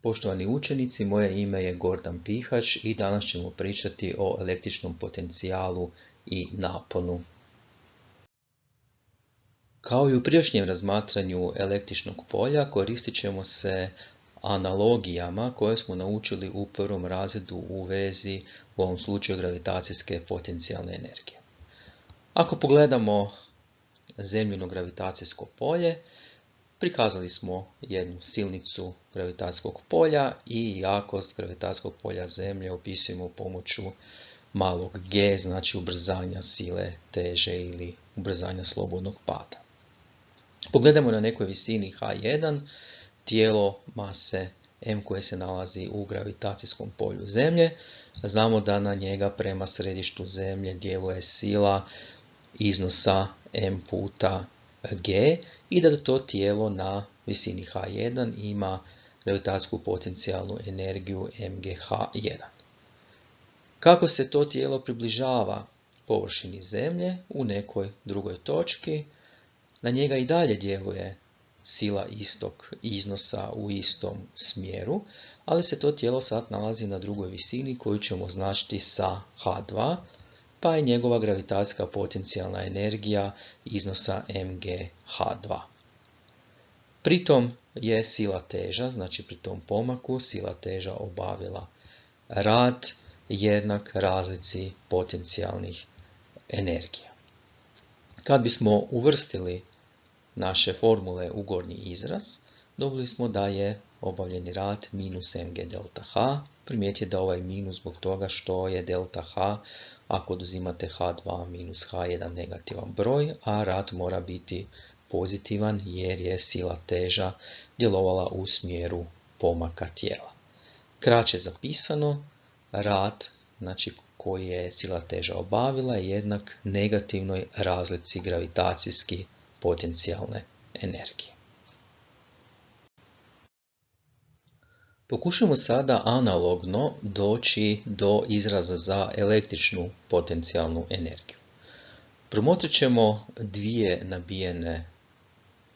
Poštovani učenici, moje ime je Gordan Pihač i danas ćemo pričati o električnom potencijalu i naponu. Kao i u prijašnjem razmatranju električnog polja, koristit ćemo se analogijama koje smo naučili u prvom razredu u vezi, u ovom slučaju, gravitacijske potencijalne energije. Ako pogledamo zemljino gravitacijsko polje, prikazali smo jednu silnicu gravitacijskog polja i jakost gravitacijskog polja Zemlje opisujemo pomoću malog g, znači ubrzanja sile teže ili ubrzanja slobodnog pada. Pogledamo na nekoj visini h1 tijelo mase m koje se nalazi u gravitacijskom polju Zemlje. Znamo da na njega prema središtu Zemlje djeluje sila iznosa m puta g i da to tijelo na visini h1 ima gravitacijsku potencijalnu energiju mgh1. Kako se to tijelo približava površini Zemlje u nekoj drugoj točki, na njega i dalje djeluje sila istog iznosa u istom smjeru, ali se to tijelo sad nalazi na drugoj visini koju ćemo označiti sa h2, pa je njegova gravitacijska potencijalna energija iznosa mgh2. Pritom je sila teža, znači pri tom pomaku, sila teža obavila rad jednak razlici potencijalnih energija. Kad bismo uvrstili naše formule u gornji izraz, dobili smo da je obavljeni rad minus mg delta h. Primijetite da ovaj minus zbog toga što je delta h, ako oduzimate h2 minus h1 negativan broj, a rad mora biti pozitivan jer je sila teža djelovala u smjeru pomaka tijela. Kraće zapisano, rad, znači koji je sila teža obavila, je jednak negativnoj razlici gravitacijski potencijalne energije. Pokušamo sada analogno doći do izraza za električnu potencijalnu energiju. Promotrit ćemo dvije nabijene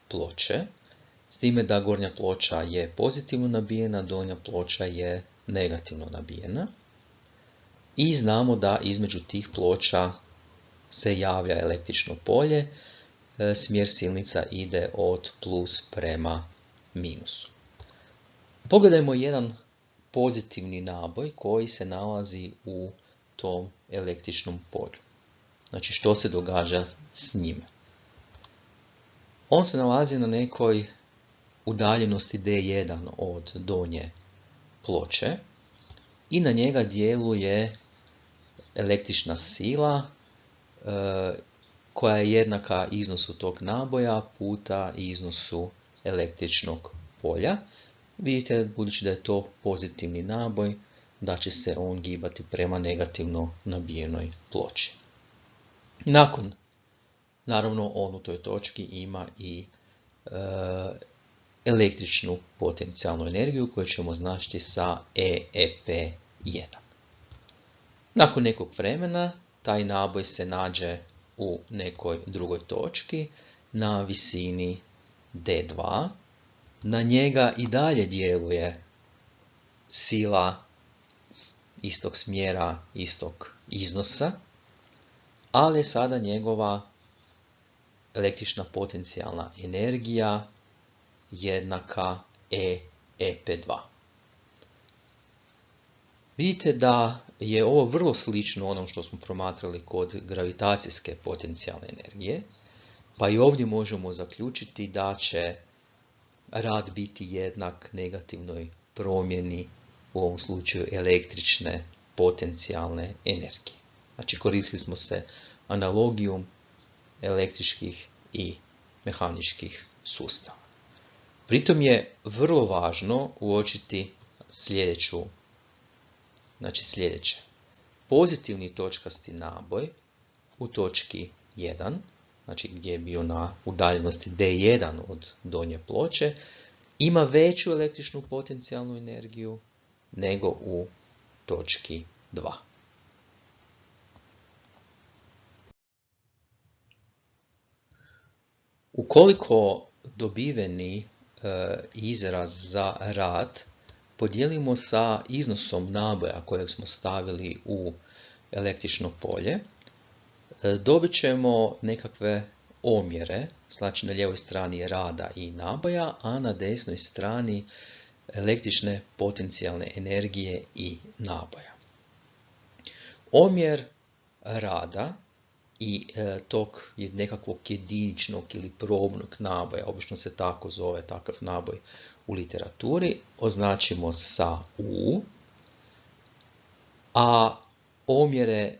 ploče, s time da gornja ploča je pozitivno nabijena, donja ploča je negativno nabijena. I znamo da između tih ploča se javlja električno polje, smjer silnica ide od plus prema minusu. Pogledajmo jedan pozitivni naboj koji se nalazi u tom električnom polju. Znači što se događa s njime? On se nalazi na nekoj udaljenosti d1 od donje ploče i na njega djeluje električna sila koja je jednaka iznosu tog naboja puta iznosu električnog polja. Vidite, budući da je to pozitivni naboj, da će se on gibati prema negativno nabijenoj ploči. Naravno, on u toj točki ima i električnu potencijalnu energiju koju ćemo označiti sa EEP1. Nakon nekog vremena, taj naboj se nađe u nekoj drugoj točki na visini D2. Na njega i dalje djeluje sila istog smjera, istog iznosa, ali je sada njegova električna potencijalna energija jednaka EEP2. Vidite da je ovo vrlo slično onom što smo promatrali kod gravitacijske potencijalne energije, pa i ovdje možemo zaključiti da će rad biti jednak negativnoj promjeni, u ovom slučaju električne potencijalne energije. Znači koristili smo se analogijom električkih i mehaničkih sustava. Pritom je vrlo važno uočiti sljedeće. Pozitivni točkasti naboj u točki 1, znači gdje je bio na udaljenosti D1 od donje ploče, ima veću električnu potencijalnu energiju nego u točki 2. Ukoliko dobiveni izraz za rad podijelimo sa iznosom naboja kojeg smo stavili u električno polje, dobit ćemo nekakve omjere, znači na lijevoj strani je rada i naboja, a na desnoj strani električne potencijalne energije i naboja. Omjer rada i tog nekakvog jediničnog ili probnog naboja, obično se tako zove takav naboj u literaturi, označimo sa U, a omjere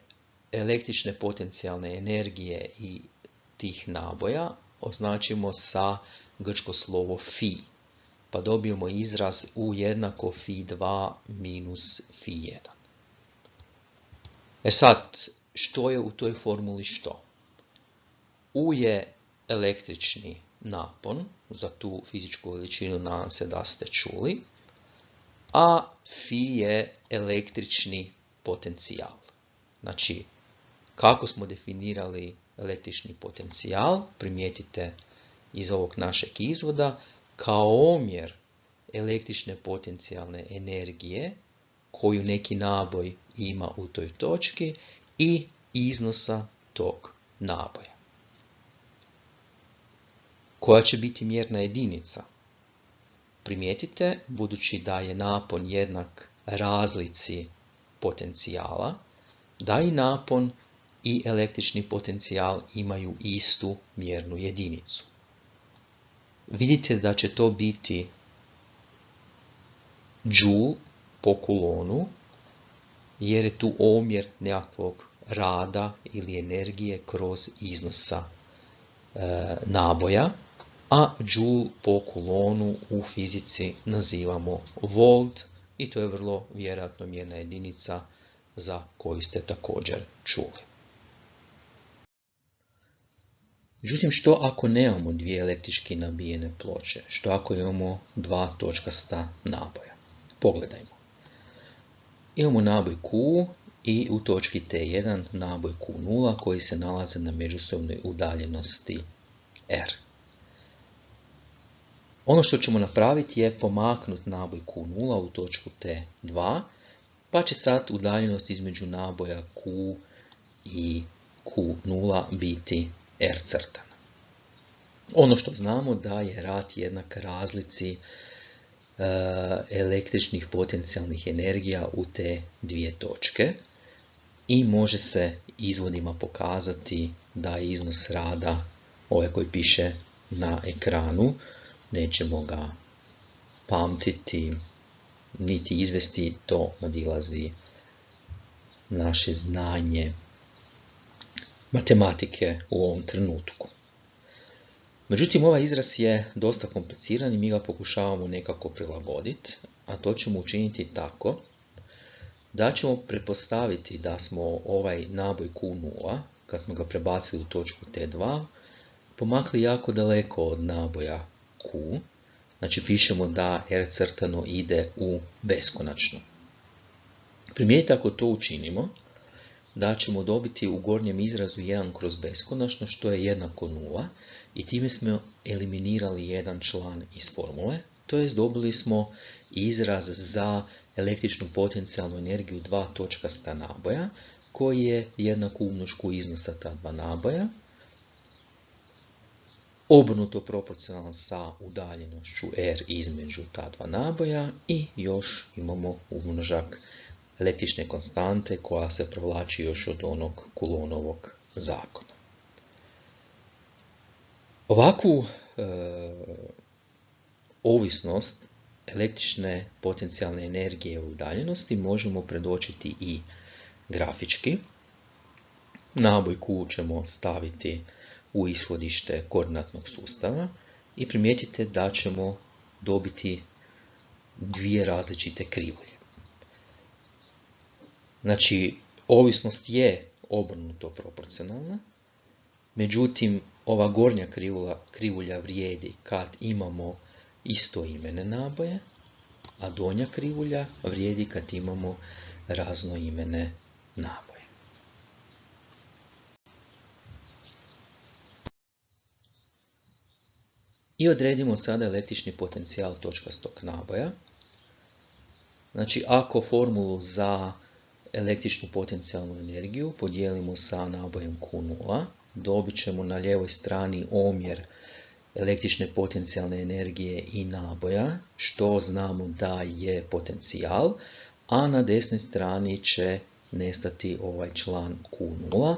električne potencijalne energije i tih naboja označimo sa grčko slovo Fi, pa dobijemo izraz U jednako Fi2 minus Fi1. Sad, što je u toj formuli što? U je električni napon, za tu fizičku veličinu nadam se da ste čuli, a Fi je električni potencijal. Znači, kako smo definirali električni potencijal, primijetite iz ovog našeg izvoda, kao omjer električne potencijalne energije koju neki naboj ima u toj točki i iznosa tog naboja. Koja će biti mjerna jedinica? Primijetite, budući da je napon jednak razlici potencijala, da i napon i električni potencijal imaju istu mjernu jedinicu. Vidite da će to biti Joule po kulonu, jer je tu omjer nekakvog rada ili energije kroz iznosa naboja, a Joule po kulonu u fizici nazivamo volt i to je vrlo vjerojatno mjerna jedinica za koju ste također čuli. Međutim, što ako nemamo dvije električki nabijene ploče? Što ako imamo dva točkasta naboja? Pogledajmo. Imamo naboj Q i u točki T1 naboj Q0 koji se nalaze na međusobnoj udaljenosti R. Ono što ćemo napraviti je pomaknuti naboj Q0 u točku T2, pa će sad udaljenost između naboja Q i Q0 biti R crtana. Ono što znamo da je rad jednak razlici električnih potencijalnih energija u te dvije točke i može se izvodima pokazati da je iznos rada ovaj koji piše na ekranu, nećemo ga pamtiti niti izvesti, to nadilazi naše znanje matematike u ovom trenutku. Međutim, ovaj izraz je dosta kompliciran i mi ga pokušavamo nekako prilagoditi, a to ćemo učiniti tako da ćemo pretpostaviti da smo ovaj naboj Q0, kad smo ga prebacili u točku T2, pomakli jako daleko od naboja Q, znači pišemo da R crtano ide u beskonačno. Primijetite ako to učinimo, da ćemo dobiti u gornjem izrazu 1 kroz beskonačno, što je jednako 0, i time smo eliminirali jedan član iz formule, to jest dobili smo izraz za električnu potencijalnu energiju dva točkasta naboja, koji je jednak umnošku iznosa ta dva naboja, obrnuto proporcionalan sa udaljenošću R između ta dva naboja i još imamo umnožak električne konstante koja se provlači još od onog Coulombovog zakona. Ovakvu ovisnost električne potencijalne energije u udaljenosti možemo predočiti i grafički. Naboj Q ćemo staviti u ishodište koordinatnog sustava i primijetite da ćemo dobiti dvije različite krivulje. Znači, ovisnost je obrnuto proporcionalna, međutim, ova gornja krivulja vrijedi kad imamo istoimene naboje, a donja krivulja vrijedi kad imamo raznoimene naboje. I odredimo sada električni potencijal točkastog naboja. Znači, ako formulu za električnu potencijalnu energiju podijelimo sa nabojem Q0, dobit ćemo na lijevoj strani omjer električne potencijalne energije i naboja, što znamo da je potencijal, a na desnoj strani će nestati ovaj član Q0,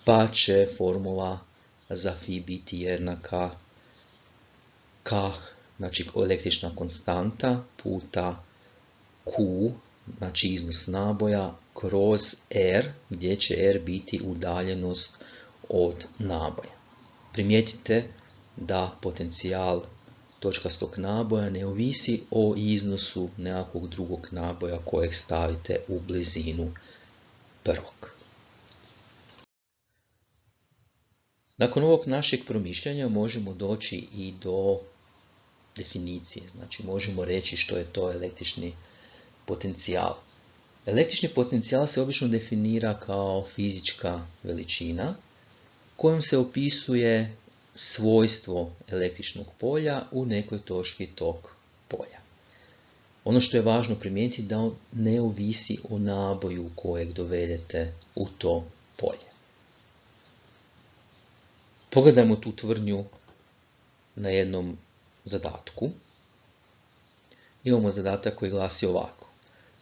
pa će formula za Φ biti jednaka K, znači električna konstanta, puta Q, znači iznos naboja, kroz R, gdje će R biti udaljenost od naboja. Primijetite da potencijal točkastog naboja ne ovisi o iznosu nekakvog drugog naboja kojeg stavite u blizinu prvog. Nakon ovog našeg promišljanja možemo doći i do definicije, znači možemo reći što je to električni potencijal. Električni potencijal se obično definira kao fizička veličina kojom se opisuje svojstvo električnog polja u nekoj točki tog polja. Ono što je važno primijetiti da on ne ovisi o naboju kojeg dovedete u to polje. Pogledajmo tu tvrdnju na jednom zadatku. Imamo zadatak koji glasi ovako.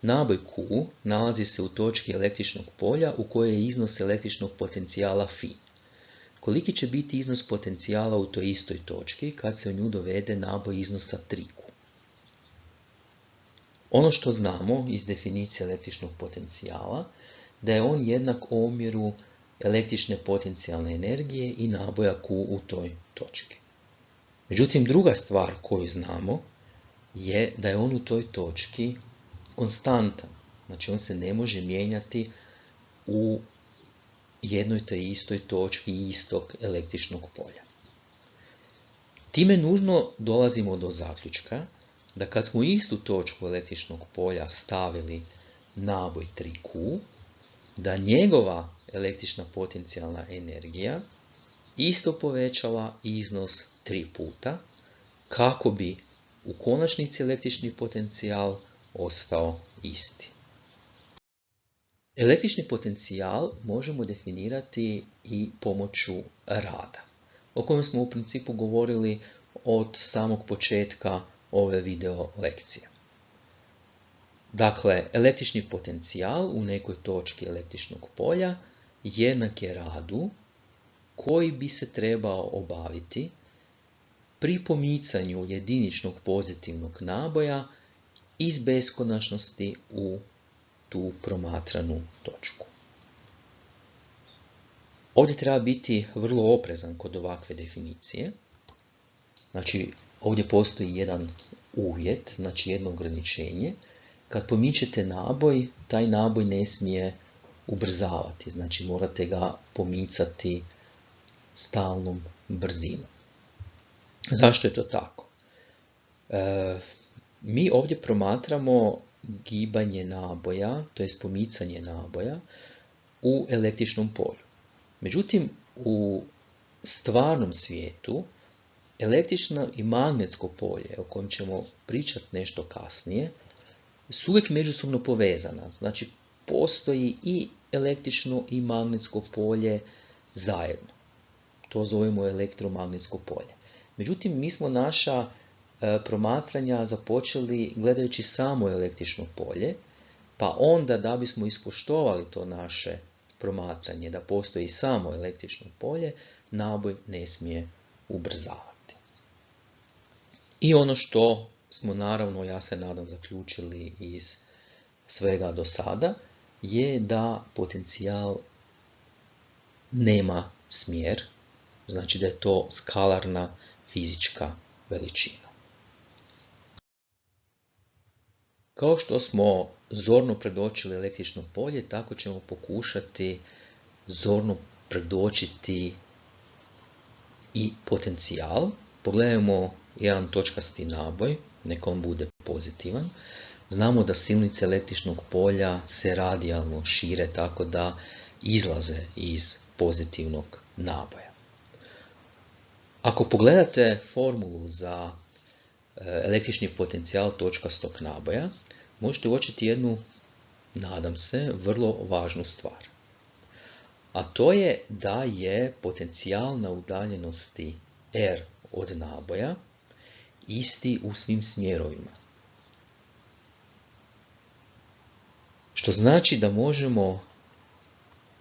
Naboj Q nalazi se u točki električnog polja u kojoj je iznos električnog potencijala Φ. Koliki će biti iznos potencijala u toj istoj točki kad se u nju dovede naboj iznosa 3Q? Ono što znamo iz definicije električnog potencijala da je on jednak omjeru električne potencijalne energije i naboja Q u toj točki. Međutim, druga stvar koju znamo je da je on u toj točki konstantan. Znači, on se ne može mijenjati u jednoj te istoj točki istog električnog polja. Time nužno dolazimo do zaključka da kad smo istu točku električnog polja stavili naboj 3Q, da njegova električna potencijalna energija isto povećala iznos 3 puta, kako bi u konačnici električni potencijal ostao isti. Električni potencijal možemo definirati i pomoću rada, o kojem smo u principu govorili od samog početka ove video lekcije. Dakle, električni potencijal u nekoj točki električnog polja jednak je radu koji bi se trebao obaviti pri pomicanju jediničnog pozitivnog naboja iz beskonačnosti u tu promatranu točku. Ovdje treba biti vrlo oprezan kod ovakve definicije. Znači, ovdje postoji jedan uvjet, znači jedno ograničenje. Kad pomičete naboj, taj naboj ne smije ubrzavati, znači morate ga pomicati stalnom brzinom. Zašto je to tako? Mi ovdje promatramo gibanje naboja, to je pomicanje naboja u električnom polju. Međutim, u stvarnom svijetu električno i magnetsko polje, o kojem ćemo pričati nešto kasnije, su uvijek međusobno povezana. Znači, postoji i električno i magnetsko polje zajedno. To zovemo elektromagnetsko polje. Međutim, mi smo naša promatranja započeli gledajući samo električno polje, pa onda da bismo ispoštovali to naše promatranje, da postoji samo električno polje, naboj ne smije ubrzavati. I ono što smo naravno, ja se nadam, zaključili iz svega do sada, je da potencijal nema smjer, znači da je to skalarna fizička veličina. Kao što smo zorno predočili električno polje, tako ćemo pokušati zorno predočiti i potencijal. Pogledajmo jedan točkasti naboj, neka on bude pozitivan. Znamo da silnice električnog polja se radijalno šire tako da izlaze iz pozitivnog naboja. Ako pogledate formulu za električni potencijal točkastog naboja, možete uočiti jednu, nadam se, vrlo važnu stvar. A to je da je potencijal na udaljenosti R od naboja isti u svim smjerovima. Što znači da možemo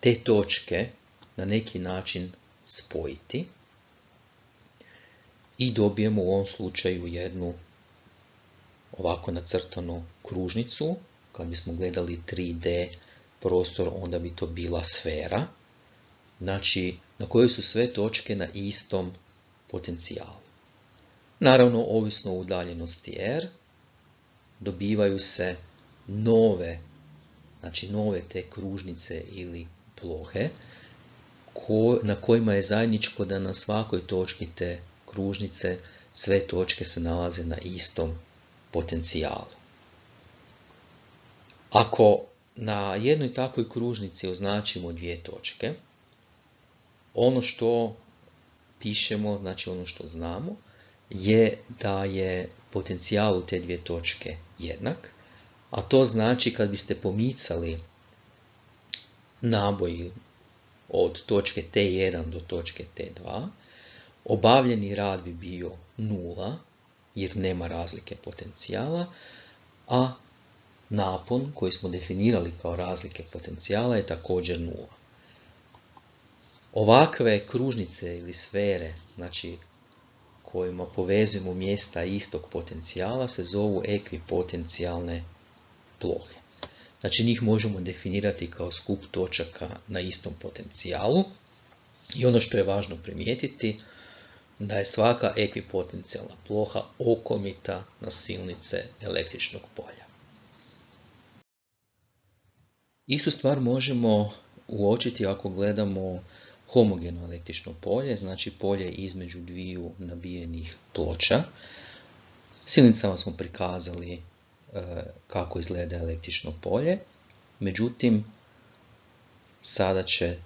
te točke na neki način spojiti i dobijemo u ovom slučaju jednu ovako nacrtanu kružnicu. Kad bismo gledali 3D prostor, onda bi to bila sfera, znači na kojoj su sve točke na istom potencijalu. Naravno, ovisno o udaljenosti R, dobivaju se nove te kružnice ili plohe, na kojima je zajedničko da na svakoj točki te kružnice sve točke se nalaze na istom potencijalu. Ako na jednoj takvoj kružnici označimo dvije točke, ono što pišemo, znači ono što znamo, je da je potencijal u te dvije točke jednak, a to znači kad biste pomicali naboj od točke T1 do točke T2, obavljeni rad bi bio 0, jer nema razlike potencijala, a napon koji smo definirali kao razlike potencijala je također 0. Ovakve kružnice ili sfere, znači kojima povezujemo mjesta istog potencijala, se zovu ekvipotencijalne plohe. Znači njih možemo definirati kao skup točaka na istom potencijalu. I ono što je važno primijetiti, da je svaka ekvipotencijalna ploha okomita na silnice električnog polja. Istu stvar možemo uočiti ako gledamo homogeno električno polje, znači polje između dviju nabijenih ploča. Silnicama smo prikazali kako izgleda električno polje, međutim, sada će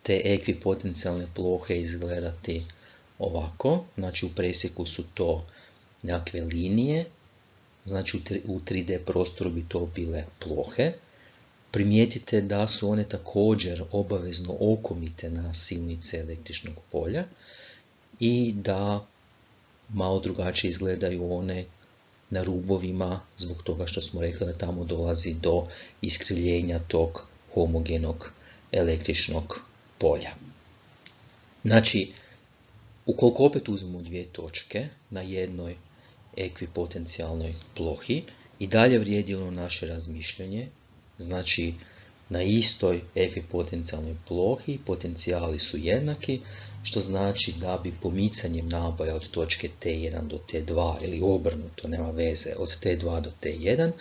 te ekvipotencijalne plohe izgledati ovako, znači u presjeku su to nekakve linije, znači u 3D prostoru bi to bile plohe. Primijetite da su one također obavezno okomite na silnice električnog polja i da malo drugačije izgledaju one na rubovima zbog toga što smo rekli da tamo dolazi do iskrivljenja tog homogenog električnog polja. Znači, ukoliko opet uzmemo dvije točke na jednoj ekvipotencijalnoj plohi, i dalje vrijedi ono naše razmišljanje, znači na istoj ekvipotencijalnoj plohi potencijali su jednaki, što znači da bi pomicanjem naboja od točke T1 do T2 ili obrnuto, nema veze, od T2 do T1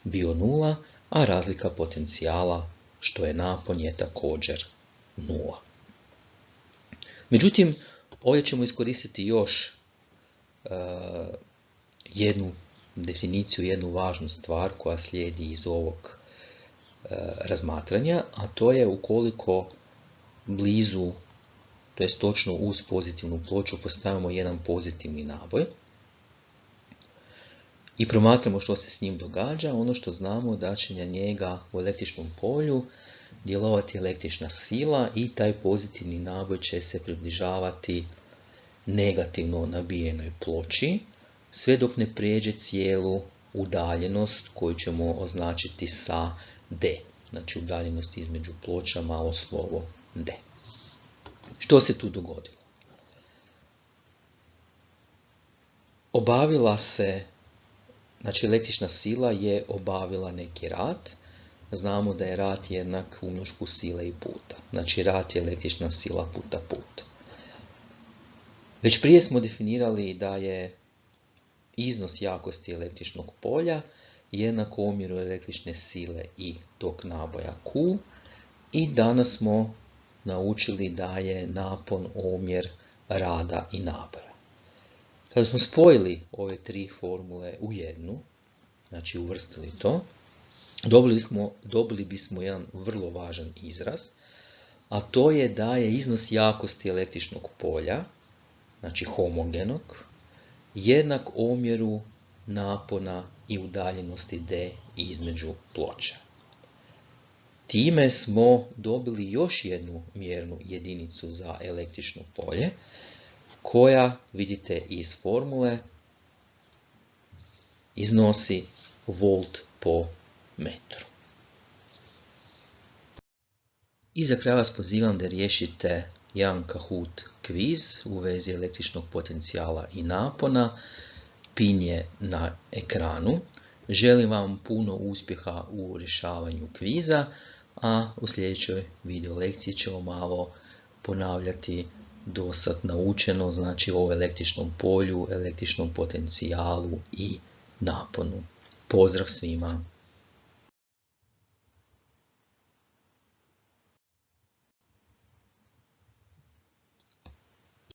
bio 0, a razlika potencijala, što je napon, je također 0. Međutim, ovdje ćemo iskoristiti još jednu definiciju, jednu važnu stvar koja slijedi iz ovog razmatranja, a to je ukoliko blizu, to jest točno uz pozitivnu ploču, postavimo jedan pozitivni naboj i promatramo što se s njim događa, ono što znamo da će na njega u električnom polju djelovati električna sila i taj pozitivni naboj će se približavati negativno nabijenoj ploči, sve dok ne prijeđe cijelu udaljenost koju ćemo označiti sa D, znači udaljenost između ploča, malo slovo D. Što se tu dogodilo? Znači električna sila je obavila neki rad. Znamo da je rad jednak umnošku sile i puta. Znači rad je električna sila puta put. Već prije smo definirali da je iznos jakosti električnog polja jednak omjeru električne sile i tog naboja Q, i danas smo naučili da je napon omjer rada i naboja. Kada smo spojili ove tri formule u jednu, znači uvrstili to, dobili bismo jedan vrlo važan izraz, a to je da je iznos jakosti električnog polja, znači homogenog, jednak omjeru napona i udaljenosti D između ploča. Time smo dobili još jednu mjernu jedinicu za električno polje, koja, vidite iz formule, iznosi volt po metru. I za kraj vas pozivam da riješite jedan Kahoot kviz u vezi električnog potencijala i napona. Pin je na ekranu. Želim vam puno uspjeha u rješavanju kviza, a u sljedećoj video lekciji ćemo malo ponavljati dosad naučeno, znači o električnom polju, električnom potencijalu i naponu. Pozdrav svima!